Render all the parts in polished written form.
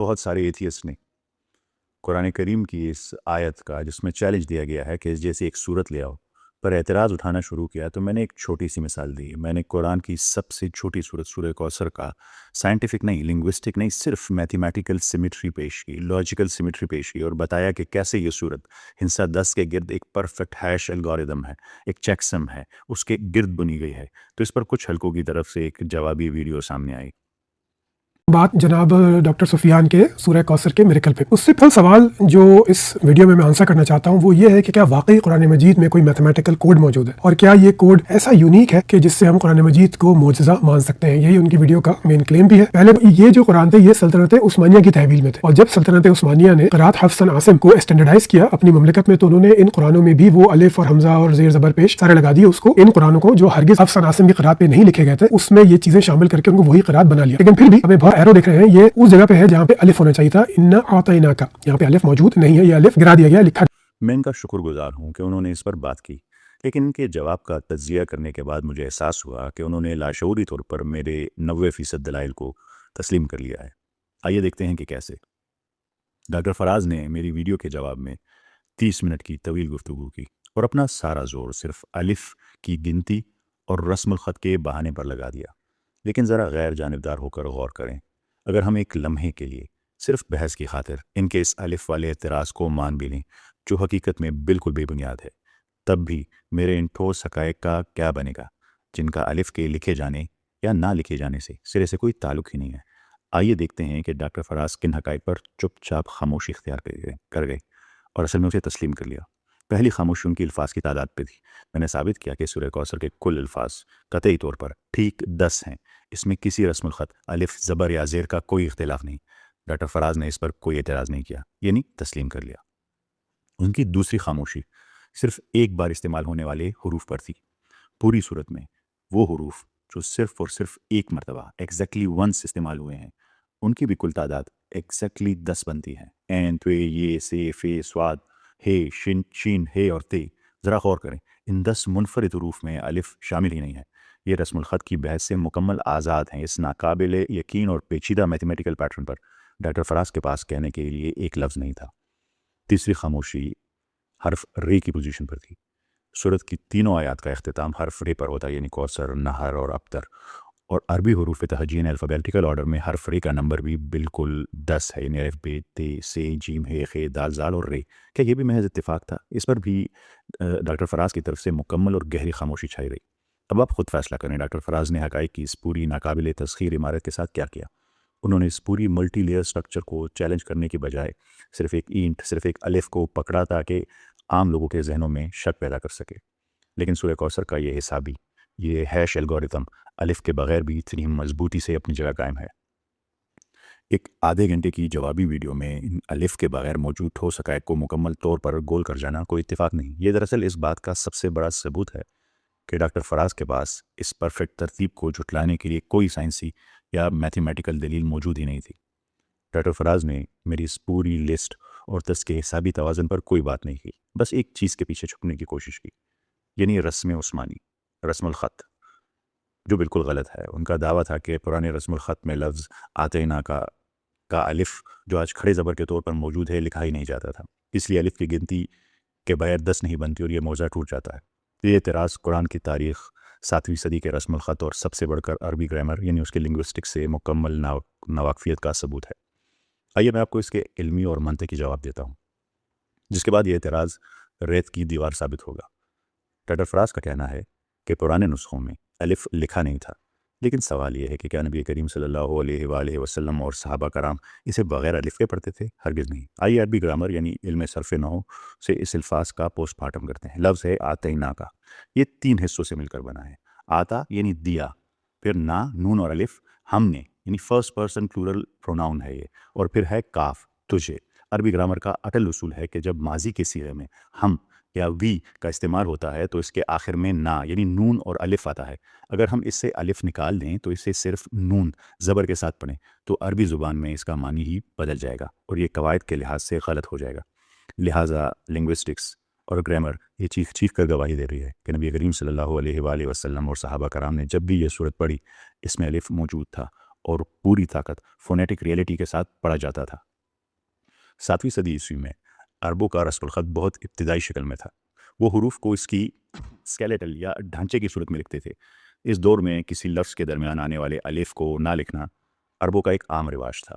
بہت سارے ایتھیسٹ نے قرآن کریم کی اس آیت کا جس میں چیلنج دیا گیا ہے کہ جیسے ایک صورت لے آؤ پر اعتراض اٹھانا شروع کیا، تو میں نے ایک چھوٹی سی مثال دی۔ میں نے قرآن کی سب سے چھوٹی صورت سورہ کوثر کا سائنٹیفک نہیں، لنگوسٹک نہیں، صرف میتھمیٹیکل سیمیٹری پیش کی، لاجیکل سیمیٹری پیش کی، اور بتایا کہ کیسے یہ صورت ہنسا 10 کے گرد ایک پرفیکٹ ہیش الگوریدم ہے، ایک چیکسم ہے، اس کے گرد بنی گئی ہے۔ تو اس پر کچھ حلقوں کی طرف سے ایک جوابی ویڈیو سامنے آئی۔ بات جناب ڈاکٹر سفیان کے سورہ کوثر کے میریکل پہ۔ اس سے پہلا سوال جو اس ویڈیو میں آنسر کرنا چاہتا ہوں وہ یہ ہے کہ کیا واقعی قرآن مجید میں کوئی میتھمیٹیکل کوڈ موجود ہے، اور کیا یہ کوڈ ایسا یونیک ہے کہ جس سے ہم قرآن مجید کو معجزہ مان سکتے ہیں؟ یہی ان کی ویڈیو کا مین کلیم بھی ہے۔ پہلے یہ جو قرآن تھے یہ سلطنت عثمانیہ کی تحویل میں تھے، اور جب سلطنت عثمانیہ نے قرات حفص عاصم کو اسٹینڈرڈائز کیا اپنی مملکت میں، تو انہوں نے ان قرآنوں میں بھی وہ الف اور حمزہ اور زیر زبر پیش سارے لگا دیے اس کو، ان قرآنوں کو جو ہرگز حفص عاصم کی قرات پہ نہیں لکھے گئے تھے اس میں یہ چیزیں شامل کر کے ان کو وہی قرات بنا لیا۔ لیکن پھر بھی ہمیں بہت ایرو دیکھ رہے ہیں، یہ اس جگہ پہ ہے جہاں پہ الف ہونا چاہیے تھا، انا اعطیناک، یہاں پہ الف موجود نہیں ہے، یہ الف گرا دیا گیا، لکھا۔ میں ان کا شکر گزار ہوں کہ انہوں نے اس پر بات کی، لیکن ان کے جواب کا تجزیہ کرنے کے بعد مجھے احساس ہوا کہ انہوں نے لاشعوری طور پر میرے 90% دلائل کو تسلیم کر لیا ہے۔ آئیے دیکھتے ہیں کہ کیسے۔ ڈاکٹر فراز نے میری ویڈیو کے جواب میں 30 منٹ کی طویل گفتگو کی اور اپنا سارا زور صرف الف کی گنتی اور رسم الخط کے بہانے پر لگا دیا۔ لیکن ذرا غیر جانبدار ہو کر غور کریں، اگر ہم ایک لمحے کے لیے صرف بحث کی خاطر ان کے اس الف والے اعتراض کو مان بھی لیں جو حقیقت میں بالکل بے بنیاد ہے، تب بھی میرے ان ٹھوس حقائق کا کیا بنے گا جن کا الف کے لکھے جانے یا نہ لکھے جانے سے سرے سے کوئی تعلق ہی نہیں ہے۔ آئیے دیکھتے ہیں کہ ڈاکٹر فراز کن حقائق پر چپ چاپ خاموشی اختیار کر گئے اور اصل میں اسے تسلیم کر لیا۔ پہلی خاموشی ان کی الفاظ کی تعداد پہ تھی۔ میں نے ثابت کیا کہ سورہ کوثر کے کل الفاظ قطعی طور پر ٹھیک 10 ہیں، اس میں کسی رسم الخط، الف، زبر یا زیر کا کوئی اختلاف نہیں۔ ڈاکٹر فراز نے اس پر کوئی اعتراض نہیں کیا، یعنی تسلیم کر لیا۔ ان کی دوسری خاموشی صرف ایک بار استعمال ہونے والے حروف پر تھی۔ پوری صورت میں وہ حروف جو صرف اور صرف ایک مرتبہ ایگزیکٹلی ونس استعمال ہوئے ہیں، ان کی بھی کل تعداد ایگزیکٹلی 10 بنتی ہے۔ این، توے، یہ، سے، فے، سواد، ہے، شن، شین، ہے اور تے۔ ذرا غور کریں، ان 10 منفرد حروف میں الف شامل ہی نہیں ہے۔ یہ رسم الخط کی بحث سے مکمل آزاد ہیں۔ اس ناقابل یقین اور پیچیدہ میتھمیٹیکل پیٹرن پر ڈاکٹر فراز کے پاس کہنے کے لیے ایک لفظ نہیں تھا۔ تیسری خاموشی حرف رے کی پوزیشن پر تھی۔ سورت کی تینوں آیات کا اختتام حرف رے پر ہوتا ہے، یعنی کوثر، نہر اور ابتر، اور عربی حروف تہجین الفابیٹیکل آرڈر میں حرف رے کا نمبر بھی بالکل 10 ہے، یعنی الف، بے، تے، سے، جیم، ہے، خے، دال، زال اور رے۔ کیا یہ بھی محض اتفاق تھا؟ اس پر بھی ڈاکٹر فراز کی طرف سے مکمل اور گہری خاموشی چھائی رہی۔ اب آپ خود فیصلہ کریں، ڈاکٹر فراز نے حقائق کی اس پوری ناقابل تسخیر عمارت کے ساتھ کیا کیا؟ انہوں نے اس پوری ملٹی لیئر سٹرکچر کو چیلنج کرنے کی بجائے صرف ایک اینٹ، صرف ایک الف کو پکڑا تاکہ عام لوگوں کے ذہنوں میں شک پیدا کر سکے۔ لیکن سورہ کوثر کا یہ حسابی، یہ ہیش الگوریتم الف کے بغیر بھی اتنی مضبوطی سے اپنی جگہ قائم ہے۔ ایک آدھے گھنٹے کی جوابی ویڈیو میں ان الف کے بغیر موجود ٹھوس حقائق کو مکمل طور پر گول کر جانا کوئی اتفاق نہیں، یہ دراصل اس بات کا سب سے بڑا ثبوت ہے کہ ڈاکٹر فراز کے پاس اس پرفیکٹ ترتیب کو جھٹلانے کے لیے کوئی سائنسی یا میتھمیٹیکل دلیل موجود ہی نہیں تھی۔ ڈاکٹر فراز نے میری اس پوری لسٹ اور تس کے حسابی توازن پر کوئی بات نہیں کی، بس ایک چیز کے پیچھے چھپنے کی کوشش کی، یعنی رسم عثمانی، رسم الخط، جو بالکل غلط ہے۔ ان کا دعویٰ تھا کہ پرانے رسم الخط میں لفظ آتینا کا الف جو آج کھڑے زبر کے طور پر موجود ہے لکھا ہی نہیں جاتا تھا، اس لیے الف کی گنتی کے بغیر 10 نہیں بنتی اور یہ موضوع ٹوٹ جاتا ہے۔ یہ اعتراض قرآن کی تاریخ، 7ویں صدی کے رسم الخط اور سب سے بڑھ کر عربی گرامر یعنی اس کے لنگوسٹک سے مکمل ناواقفیت کا ثبوت ہے۔ آئیے میں آپ کو اس کے علمی اور منطقی جواب دیتا ہوں، جس کے بعد یہ اعتراض ریت کی دیوار ثابت ہوگا۔ ڈاکٹر فراز کا کہنا ہے کہ پرانے نسخوں میں الف لکھا نہیں تھا، لیکن سوال یہ ہے کہ کیا نبی کریم صلی اللہ علیہ وآلہ وسلم اور صحابہ کرام اسے بغیر الف کے پڑھتے تھے؟ ہرگز نہیں۔ آئیے عربی گرامر یعنی علم صرف نحو سے اس الفاظ کا پوسٹ مارٹم کرتے ہیں۔ لفظ ہے آتینا کا، یہ 3 حصوں سے مل کر بنا ہے۔ آتا یعنی دیا، پھر نا، نون اور الف، ہم نے یعنی فرسٹ پرسن پلورل پروناؤن ہے یہ، اور پھر ہے کاف، تجھے۔ عربی گرامر کا اٹل اصول ہے کہ جب ماضی کے صیغے میں ہم یا وی کا استعمال ہوتا ہے تو اس کے آخر میں نا یعنی نون اور الف آتا ہے۔ اگر ہم اس سے الف نکال دیں تو اسے صرف نون زبر کے ساتھ پڑھیں تو عربی زبان میں اس کا معنی ہی بدل جائے گا اور یہ قواعد کے لحاظ سے غلط ہو جائے گا۔ لہٰذا لنگوسٹکس اور گرامر یہ چیخ چیخ کر گواہی دے رہی ہے کہ نبی کریم صلی اللہ علیہ وآلہ وسلم اور صحابہ کرام نے جب بھی یہ صورت پڑھی اس میں الف موجود تھا اور پوری طاقت فونیٹک ریئلٹی کے ساتھ پڑھا جاتا تھا۔ 7ویں صدی عیسوی میں عربوں کا رسم الخط بہت ابتدائی شکل میں تھا۔ وہ حروف کو اس کی اسکیلیٹل یا ڈھانچے کی صورت میں لکھتے تھے۔ اس دور میں کسی لفظ کے درمیان آنے والے الف کو نہ لکھنا عربوں کا ایک عام رواج تھا،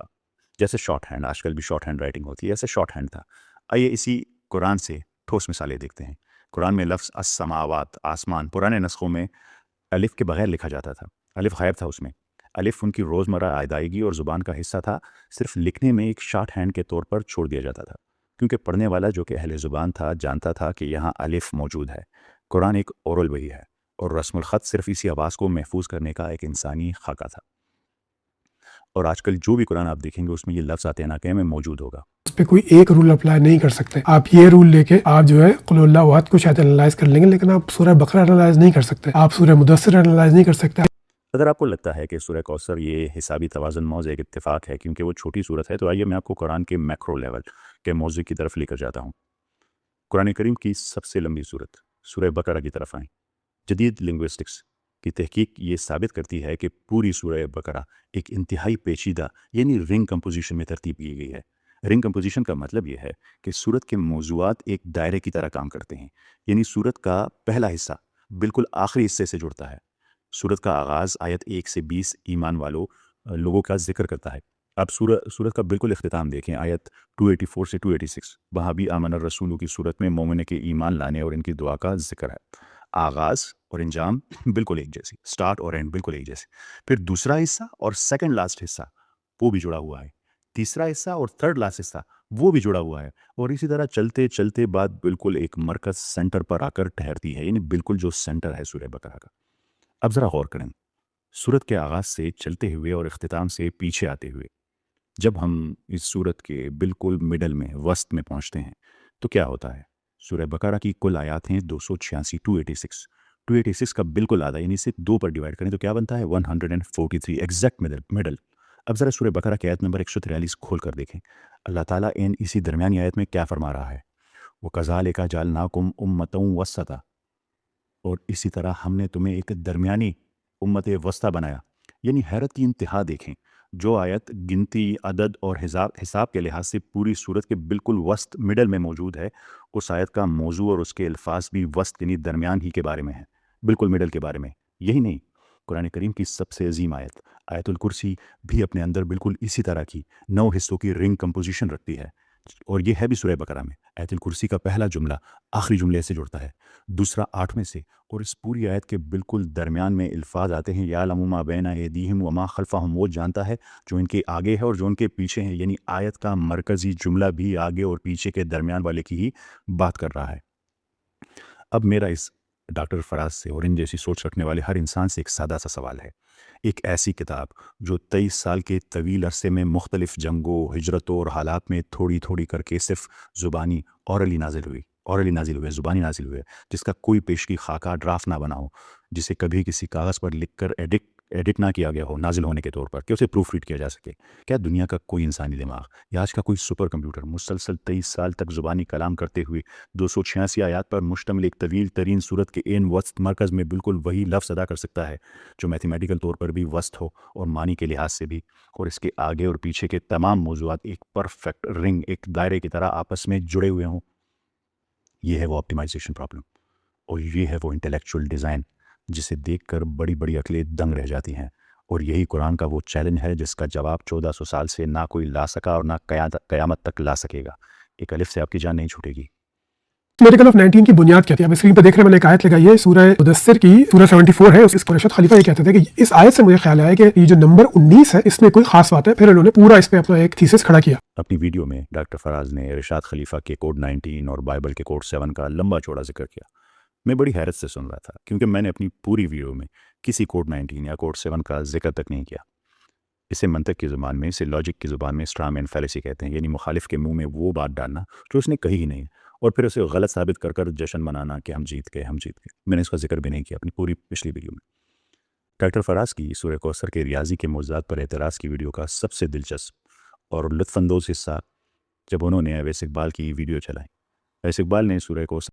جیسے شارٹ ہینڈ، آج کل بھی شارٹ ہینڈ رائٹنگ ہوتی ہے، ایسے شارٹ ہینڈ تھا۔ آئیے اسی قرآن سے ٹھوس مثالیں دیکھتے ہیں۔ قرآن میں لفظ السماوات، آسمان، پرانے نسخوں میں الف کے بغیر لکھا جاتا تھا، الف غائب تھا اس میں۔ الف ان کی روزمرہ ادائیگی اور زبان کا حصہ تھا، صرف لکھنے میں ایک شارٹ ہینڈ کے طور پر چھوڑ دیا جاتا تھا، کیونکہ پڑھنے والا جو کہ اہل زبان تھا جانتا تھا کہ یہاں الف موجود ہے۔ قرآن ایک اورل وحی ہے اور رسم الخط صرف اسی آواز کو محفوظ کرنے کا ایک انسانی خاکہ تھا۔ اور آج کل جو بھی قرآن آپ دیکھیں گے اس میں یہ لفظ آتے ناکے میں موجود ہوگا۔ اس پہ کوئی ایک رول اپلائی نہیں کر سکتے۔ آپ یہ رول لے کے آپ جو ہے قل اللہ احد کو شاید انالائز کر لیں گے، لیکن آپ سورہ بقرہ انالائز نہیں کر سکتے، آپ سورہ مدثر انالائز نہیں کر سکتے۔ اگر آپ کو لگتا ہے کہ سورہ کوثر یہ حسابی توازن موضوع ایک اتفاق ہے کیونکہ وہ چھوٹی صورت ہے، تو آئیے میں آپ کو قرآن کے میکرو لیول کے موضوع کی طرف لے کر جاتا ہوں۔ قرآن کریم کی سب سے لمبی صورت سورہ بقرہ کی طرف آئیں۔ جدید لنگوسٹکس کی تحقیق یہ ثابت کرتی ہے کہ پوری سورہ بقرہ ایک انتہائی پیچیدہ یعنی رنگ کمپوزیشن میں ترتیب کی گئی ہے۔ رنگ کمپوزیشن کا مطلب یہ ہے کہ سورت کے موضوعات ایک دائرے کی طرح کام کرتے ہیں، یعنی سورت کا پہلا حصہ بالکل آخری حصے سے جڑتا ہے۔ سورت کا آغاز آیت 1 سے 20 ایمان والوں لوگوں کا ذکر کرتا ہے۔ اب سورت کا بالکل اختتام دیکھیں، آیت 284 سے 286، وہاں بھی آمن الرسول کی صورت میں مومن کے ایمان لانے اور ان کی دعا کا ذکر ہے۔ آغاز اور انجام بالکل ایک جیسی، سٹارٹ اور اینڈ بالکل ایک جیسے۔ پھر دوسرا حصہ اور سیکنڈ لاسٹ حصہ وہ بھی جڑا ہوا ہے، تیسرا حصہ اور تھرڈ لاسٹ حصہ وہ بھی جڑا ہوا ہے، اور اسی طرح چلتے چلتے بات بالکل ایک مرکز سینٹر پر آ کر ٹھہرتی ہے، یعنی بالکل جو سینٹر ہے سورہ بقرہ کا۔ اب ذرا غور کریں، سورت کے آغاز سے چلتے ہوئے اور اختتام سے پیچھے آتے ہوئے جب ہم اس سورت کے بالکل مڈل میں وسط میں پہنچتے ہیں تو کیا ہوتا ہے؟ سورہ بقرہ کی کل آیات ہیں 286، 286 کا بالکل آدھا، یعنی اسے 2 پر ڈیوائڈ کریں تو کیا بنتا ہے؟ 143 ایگزیکٹ مڈل۔ اب ذرا سورہ بقرہ کی آیت نمبر 143 کھول کر دیکھیں، اللہ تعالیٰ اسی درمیانی آیت میں کیا فرما رہا ہے؟ وَكَذَلِكَ جَعَلْنَاكُمْ أُمَّةً وَسَطًا، اور اسی طرح ہم نے تمہیں ایک درمیانی امت وسطی بنایا۔ یعنی حیرت کی انتہا دیکھیں، جو آیت گنتی، عدد اور حساب کے لحاظ سے پوری صورت کے بالکل وسط مڈل میں موجود ہے، اس آیت کا موضوع اور اس کے الفاظ بھی وسط یعنی درمیان ہی کے بارے میں ہیں، بالکل مڈل کے بارے میں۔ یہی نہیں، قرآن کریم کی سب سے عظیم آیت آیت الکرسی بھی اپنے اندر بالکل اسی طرح کی 9 حصوں کی رنگ کمپوزیشن رکھتی ہے، اور یہ ہے بھی سورہ بقرہ میں۔ آیت الکرسی کا پہلا جملہ آخری جملے سے جڑتا ہے، دوسرا 8ویں سے، اور اس پوری آیت کے بالکل درمیان میں الفاظ آتے ہیں یعلم ما بین ایدیہم وما خلفہم، وہ جانتا ہے جو ان کے آگے ہے اور جو ان کے پیچھے ہیں، یعنی آیت کا مرکزی جملہ بھی آگے اور پیچھے کے درمیان والے کی ہی بات کر رہا ہے۔ اب میرا اس ڈاکٹر فراز سے اور ان جیسی سوچ رکھنے والے ہر انسان سے ایک سادہ سا سوال ہے، ایک ایسی کتاب جو 23 سال کے طویل عرصے میں مختلف جنگوں، ہجرتوں اور حالات میں تھوڑی تھوڑی کر کے صرف زبانی اورلی نازل ہوئے، زبانی نازل ہوئے، جس کا کوئی پیشگی خاکہ ڈرافٹ نہ بنا ہو، جسے کبھی کسی کاغذ پر لکھ کر ایڈٹ نہ کیا گیا ہو نازل ہونے کے طور پر کہ اسے پروف ریڈ کیا جا سکے، کیا دنیا کا کوئی انسانی دماغ یا آج کا کوئی سپر کمپیوٹر مسلسل 23 سال تک زبانی کلام کرتے ہوئے 286 آیات پر مشتمل ایک طویل ترین صورت کے عین وسط مرکز میں بالکل وہی لفظ ادا کر سکتا ہے جو میتھمیٹیکل طور پر بھی وسط ہو اور معنی کے لحاظ سے بھی، اور اس کے آگے اور پیچھے کے تمام موضوعات ایک پرفیکٹ رنگ، ایک دائرے کی طرح آپس میں جڑے ہوئے ہوں؟ یہ ہے وہ آپٹیمائزیشن پرابلم، اور یہ ہے وہ انٹلیکچوئل ڈیزائن جسے دیکھ کر بڑی بڑی عقلیں دنگ رہ جاتی ہیں، اور یہی قرآن کا وہ چیلنج ہے جس کا جواب 1400 سال سے نہ کوئی لا سکا اور نہ قیامت تک لا سکے گا۔ ایک الف سے آپ کی جان نہیں چھوٹے گی۔ میریکل آف 19 کی بنیاد کیا تھی؟ اب اسکرین پہ دیکھ رہے ہیں، میں نے ایک آیت لگائی ہے، سورہ مدثر کی سورہ 74 ہے، اس کو رشد خلیفہ یہ کہتے تھے کہ اس آیت سے مجھے خیال آیا کہ یہ جو نمبر 19 ہے اس میں کوئی خاص بات ہے، پھر انہوں نے پورا اس پہ اپنا ایک تھیسس کھڑا کیا۔ اپنی ویڈیو میں ڈاکٹر فراز نے رشاد خلیفہ کے کوڈ 19 اور بائبل کے کوڈ 7 کا لمبا چوڑا ذکر کیا۔ میں بڑی حیرت سے سن رہا تھا کیونکہ میں نے اپنی پوری ویڈیو میں کسی کوڈ 19 یا کوڈ 7 کا ذکر تک نہیں کیا۔ اسے منطق کی زبان میں، اسے لاجک کی زبان میں اسٹرا مین فیلیسی کہتے ہیں، یعنی مخالف کے منہ میں وہ بات ڈالنا جو اس نے کہی ہی نہیں، اور پھر اسے غلط ثابت کر کر جشن منانا کہ ہم جیت گئے۔ میں نے اس کا ذکر بھی نہیں کیا اپنی پوری پچھلی ویڈیو میں۔ ڈاکٹر فراز کی سورہ کوثر کے ریاضی کے موضوعات پر اعتراض کی ویڈیو کا سب سے دلچسپ اور لطف اندوز حصہ جب انہوں نے اویس اقبال کی ویڈیو چلائی۔ اویس اقبال نے سورہ کوثر